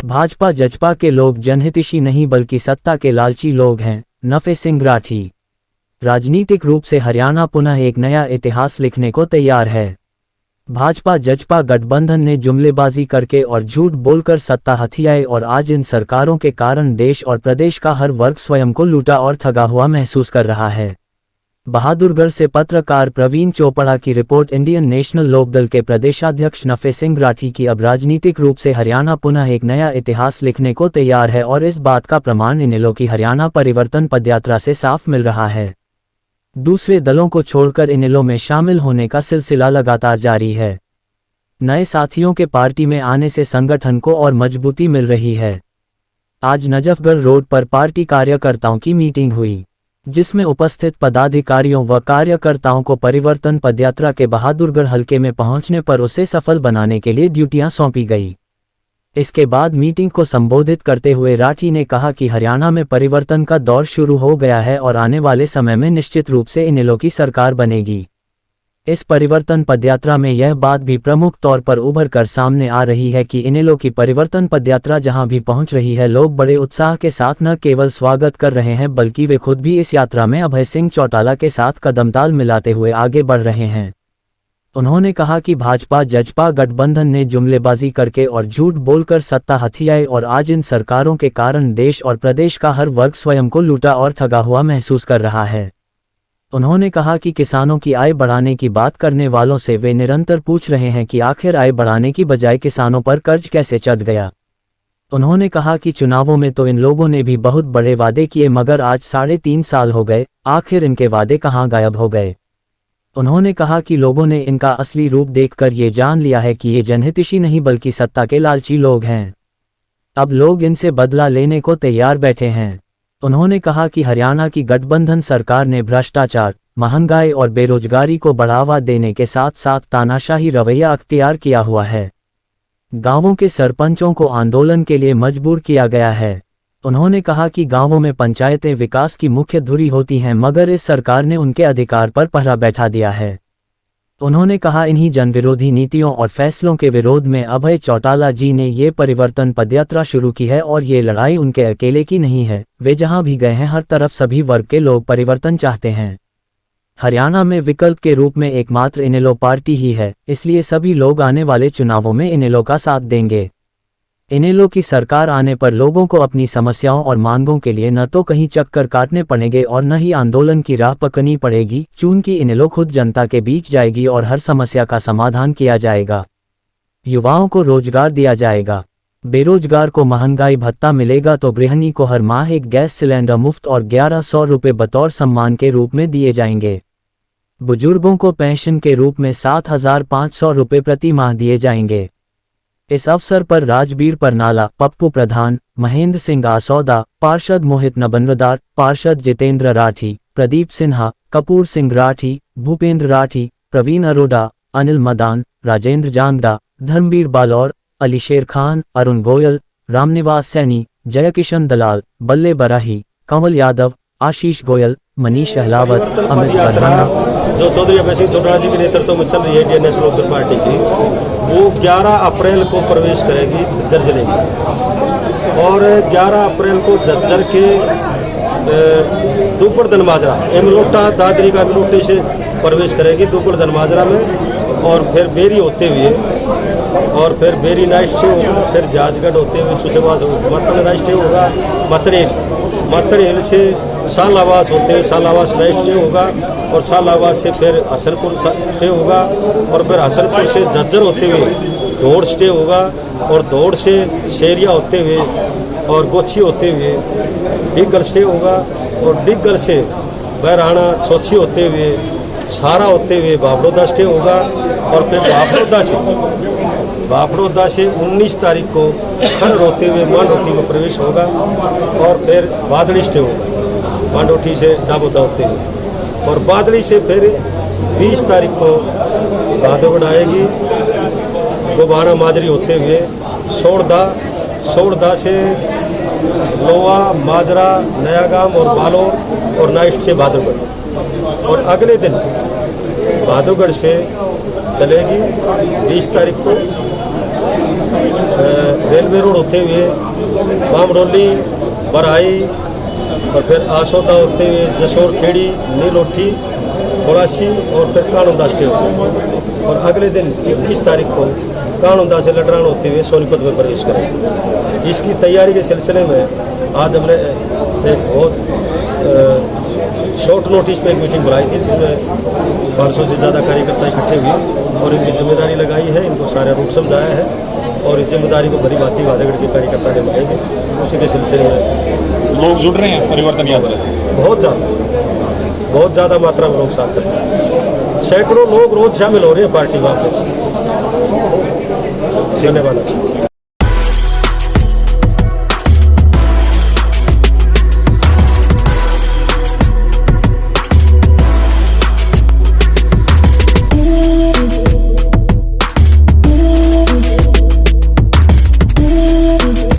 भाजपा जजपा के लोग जनहितैषी नहीं बल्कि सत्ता के लालची लोग हैं, नफे सिंह राठी। राजनीतिक रूप से हरियाणा पुनः एक नया इतिहास लिखने को तैयार है। भाजपा जजपा गठबंधन ने जुमलेबाजी करके और झूठ बोलकर सत्ता हथियाई और आज इन सरकारों के कारण देश और प्रदेश का हर वर्ग स्वयं को लूटा और ठगा हुआ महसूस कर रहा है। बहादुरगढ़ से पत्रकार प्रवीण चोपड़ा की रिपोर्ट। इंडियन नेशनल लोकदल के प्रदेशाध्यक्ष नफे सिंह राठी की अब राजनीतिक रूप से हरियाणा पुनः एक नया इतिहास लिखने को तैयार है और इस बात का प्रमाण इनेलो की हरियाणा परिवर्तन पदयात्रा से साफ मिल रहा है। दूसरे दलों को छोड़कर इनेलो में शामिल होने का सिलसिला लगातार जारी है। नए साथियों के पार्टी में आने से संगठन को और मजबूती मिल रही है। आज नजफगढ़ रोड पर पार्टी कार्यकर्ताओं की मीटिंग हुई, जिसमें उपस्थित पदाधिकारियों व कार्यकर्ताओं को परिवर्तन पदयात्रा के बहादुरगढ़ हलके में पहुंचने पर उसे सफल बनाने के लिए ड्यूटियां सौंपी गई। इसके बाद मीटिंग को संबोधित करते हुए राठी ने कहा कि हरियाणा में परिवर्तन का दौर शुरू हो गया है और आने वाले समय में निश्चित रूप से इनेलो की सरकार बनेगी। इस परिवर्तन पदयात्रा में यह बात भी प्रमुख तौर पर उभर कर सामने आ रही है कि इनेलो की परिवर्तन पदयात्रा जहां भी पहुंच रही है, लोग बड़े उत्साह के साथ न केवल स्वागत कर रहे हैं बल्कि वे खुद भी इस यात्रा में अभय सिंह चौटाला के साथ कदमताल मिलाते हुए आगे बढ़ रहे हैं। उन्होंने कहा कि भाजपा जजपा गठबंधन ने जुमलेबाजी करके और झूठ बोलकर सत्ता हथियाई और आज इन सरकारों के कारण देश और प्रदेश का हर वर्ग स्वयं को लूटा और ठगा हुआ महसूस कर रहा है। उन्होंने कहा कि किसानों की आय बढ़ाने की बात करने वालों से वे निरंतर पूछ रहे हैं कि आखिर आय बढ़ाने की बजाय किसानों पर कर्ज कैसे चढ़ गया। उन्होंने कहा कि चुनावों में तो इन लोगों ने भी बहुत बड़े वादे किए मगर आज 3.5 साल हो गए, आखिर इनके वादे कहां गायब हो गए। उन्होंने कहा कि लोगों ने इनका असली रूप देखकर ये जान लिया है कि ये जनहितैषी नहीं बल्कि सत्ता के लालची लोग हैं। अब लोग इनसे बदला लेने को तैयार बैठे हैं। उन्होंने कहा कि हरियाणा की गठबंधन सरकार ने भ्रष्टाचार, महंगाई और बेरोजगारी को बढ़ावा देने के साथ साथ तानाशाही रवैया अख्तियार किया हुआ है। गांवों के सरपंचों को आंदोलन के लिए मजबूर किया गया है। उन्होंने कहा कि गांवों में पंचायतें विकास की मुख्य धुरी होती हैं मगर इस सरकार ने उनके अधिकार पर पहरा बैठा दिया है। उन्होंने कहा इन्हीं जनविरोधी नीतियों और फैसलों के विरोध में अभय चौटाला जी ने ये परिवर्तन पदयात्रा शुरू की है और ये लड़ाई उनके अकेले की नहीं है। वे जहां भी गए हैं हर तरफ सभी वर्ग के लोग परिवर्तन चाहते हैं। हरियाणा में विकल्प के रूप में एकमात्र इनेलो पार्टी ही है, इसलिए सभी लोग आने वाले चुनावों में इनेलो का साथ देंगे। इनेलो की सरकार आने पर लोगों को अपनी समस्याओं और मांगों के लिए न तो कहीं चक्कर काटने पड़ेंगे और न ही आंदोलन की राह पकड़नी पड़ेगी, चूंकि इनेलो खुद जनता के बीच जाएगी और हर समस्या का समाधान किया जाएगा। युवाओं को रोजगार दिया जाएगा, बेरोजगार को महंगाई भत्ता मिलेगा तो गृहिणी को हर माह एक गैस सिलेंडर मुफ्त और 1100 रुपये बतौर सम्मान के रूप में दिए जाएंगे। बुजुर्गों को पेंशन के रूप में 7,500 रुपये प्रति माह दिए जाएंगे। इस अवसर पर राजबीर परनाला, पप्पू प्रधान, महेंद्र सिंह आसौदा, पार्षद मोहित नबनवदार, पार्षद जितेंद्र राठी, प्रदीप सिन्हा, कपूर सिंह राठी, भूपेंद्र राठी, प्रवीण अरोड़ा, अनिल मदान, राजेंद्र जांगड़ा, धर्मवीर बालौर, अली शेर खान, अरुण गोयल, रामनिवास सैनी, जयकिशन दलाल, बल्ले बराही, कंवल यादव, आशीष गोयल, मनीष अहलावत, अमित बरहाना जो चौधरी अभय सिंह चौटाला जी के नेतृत्व में चल रही है इंडियन नेशनल लोकदल पार्टी की, वो 11 अप्रैल को प्रवेश करेगी झज्जर जिले में और 11 अप्रैल को झज्जर के दुपर दनमाजरा एमलोटा दादरी का एमलोटे से प्रवेश करेगी दुपर दनमाजरा में और फिर बेरी होते हुए और फिर बेरी नाइट स्टे होगा, फिर जाजगढ़ होते हुए छुचवास मतन नाइट स्टे होगा, मतन से सालावास होते हुए सालावास नाइट स्टे होगा और सालावास से फिर हसनपुर स्टे होगा और फिर हसनपुर से झज्जर होते हुए दौड़ स्टे होगा और दौड़ से शेरिया होते हुए और गोछी होते हुए डिगल स्टे होगा और डिगल से बहराना छोची होते हुए सारा होते हुए बाबरोदा स्टे होगा और फिर बाबरोदा से 19 तारीख को खर होते हुए मांडोटी में प्रवेश होगा और फिर बादली स्टे होगा मांडोटी से डाबोदा होते हुए और बादली से फिर 20 तारीख को गादोगढ़ आएगी गोबाना माजरी होते हुए सोड़दा से लोहा, माजरा, नयागाम और बालोर और नाइट से बहादुरगढ़। और अगले दिन बहादुरगढ़ से चलेगी 20 तारीख को रेलवे रोड होते हुए बामडोली, बरहाई और फिर आसोदा होते हुए जसोर खेड़ी, नीलोठी, बोलासी और फिर कानूनदा स्टे होते हुए। और अगले दिन 21 तारीख को कानूनदा से लडरान होते हुए सोनीपत में प्रवेश करेंगे। इसकी तैयारी के सिलसिले में आज हमने एक बहुत शॉर्ट नोटिस पे एक मीटिंग बुलाई थी, जिसमें 500 से ज़्यादा कार्यकर्ता इकट्ठे हुए और इनकी जिम्मेदारी लगाई है, इनको सारा रूट समझाया है और इस जिम्मेदारी को भली भांति बहादुरगढ़ के कार्यकर्ता निभाएंगे। उसी के सिलसिले में लोग जुड़ रहे हैं परिवर्तन यात्रा से, बहुत ज़्यादा मात्रा में लोग साथ चल रहे हैं। सैकड़ों लोग रोज शामिल हो रहे हैं पार्टी वहाँ पे। धन्यवाद।